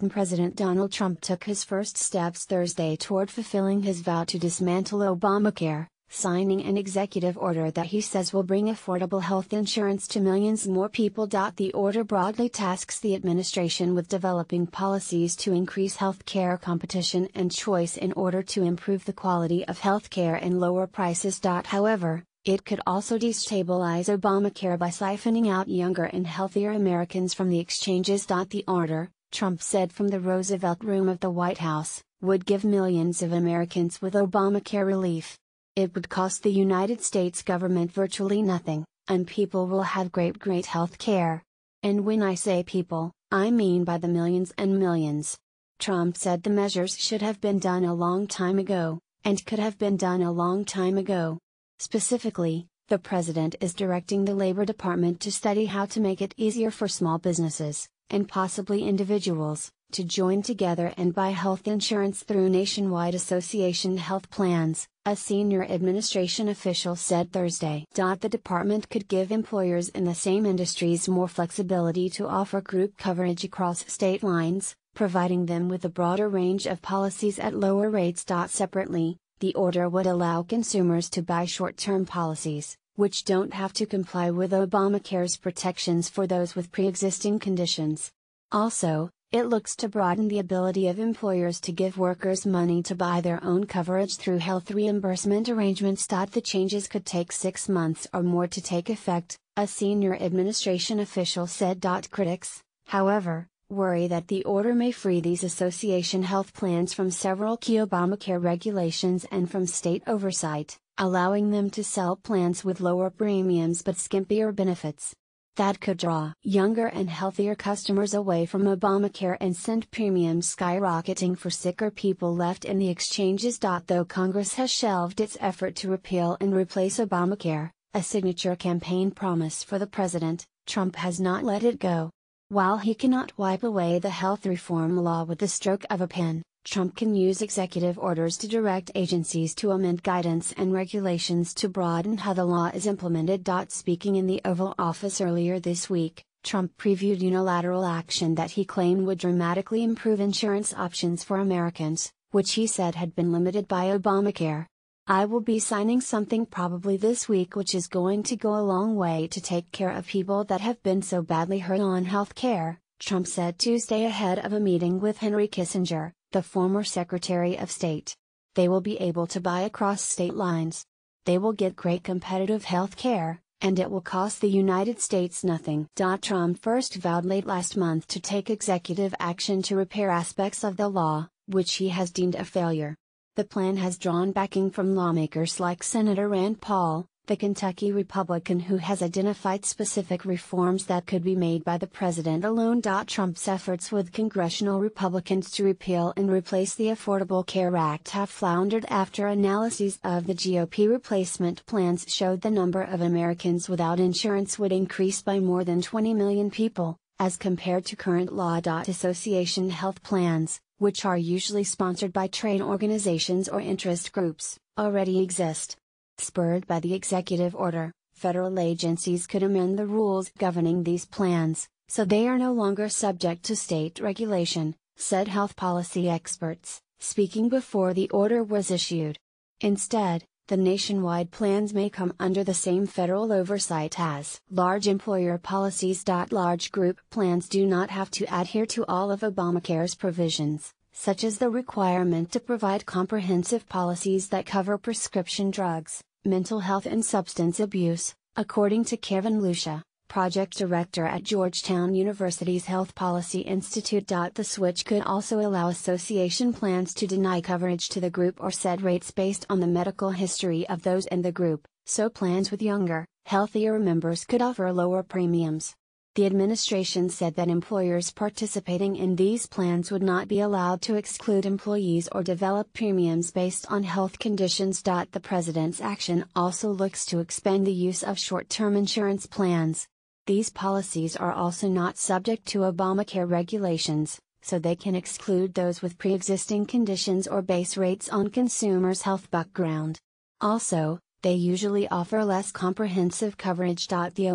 President Donald Trump took his first steps Thursday toward fulfilling his vow to dismantle Obamacare, signing an executive order that he says will bring affordable health insurance to millions more people. The order broadly tasks the administration with developing policies to increase health care competition and choice in order to improve the quality of health care and lower prices. However, it could also destabilize Obamacare by siphoning out younger and healthier Americans from the exchanges. The order, Trump said from the Roosevelt Room of the White House, would give millions of Americans with Obamacare relief. It would cost the United States government virtually nothing, and people will have great health care. And when I say people, I mean by the millions and millions. Trump said the measures should have been done a long time ago, and could have been done a long time ago. Specifically, the president is directing the Labor Department to study how to make it easier for small businesses, and possibly individuals, to join together and buy health insurance through nationwide association health plans, a senior administration official said Thursday. The department could give employers in the same industries more flexibility to offer group coverage across state lines, providing them with a broader range of policies at lower rates. Separately, the order would allow consumers to buy short-term policies, which don't have to comply with Obamacare's protections for those with pre-existing conditions. Also, it looks to broaden the ability of employers to give workers money to buy their own coverage through health reimbursement arrangements. The changes could take 6 months or more to take effect, a senior administration official said. Critics, however, worry that the order may free these association health plans from several key Obamacare regulations and from state oversight, allowing them to sell plans with lower premiums but skimpier benefits. That could draw younger and healthier customers away from Obamacare and send premiums skyrocketing for sicker people left in the exchanges. Though Congress has shelved its effort to repeal and replace Obamacare, a signature campaign promise for the president, Trump has not let it go. While he cannot wipe away the health reform law with the stroke of a pen, Trump can use executive orders to direct agencies to amend guidance and regulations to broaden how the law is implemented. Speaking in the Oval Office earlier this week, Trump previewed unilateral action that he claimed would dramatically improve insurance options for Americans, which he said had been limited by Obamacare. I will be signing something probably this week which is going to go a long way to take care of people that have been so badly hurt on health care, Trump said Tuesday ahead of a meeting with Henry Kissinger, the former Secretary of State. They will be able to buy across state lines. They will get great competitive health care, and it will cost the United States nothing. Trump first vowed late last month to take executive action to repair aspects of the law, which he has deemed a failure. The plan has drawn backing from lawmakers like Senator Rand Paul, the Kentucky Republican who has identified specific reforms that could be made by the president alone. Trump's efforts with congressional Republicans to repeal and replace the Affordable Care Act have floundered after analyses of the GOP replacement plans showed the number of Americans without insurance would increase by more than 20 million people, as compared to current law. Association health plans, which are usually sponsored by trade organizations or interest groups, already exist. Spurred by the executive order, federal agencies could amend the rules governing these plans, so they are no longer subject to state regulation, said health policy experts, speaking before the order was issued. Instead, the nationwide plans may come under the same federal oversight as large employer policies. Large group plans do not have to adhere to all of Obamacare's provisions, such as the requirement to provide comprehensive policies that cover prescription drugs, mental health and substance abuse, according to Kevin Lucia, project director at Georgetown University's Health Policy Institute. The switch could also allow association plans to deny coverage to the group or set rates based on the medical history of those in the group, so plans with younger, healthier members could offer lower premiums. The administration said that employers participating in these plans would not be allowed to exclude employees or develop premiums based on health conditions. The president's action also looks to expand the use of short-term insurance plans. These policies are also not subject to Obamacare regulations, so they can exclude those with pre-existing conditions or base rates on consumers' health background. Also, they usually offer less comprehensive coverage. The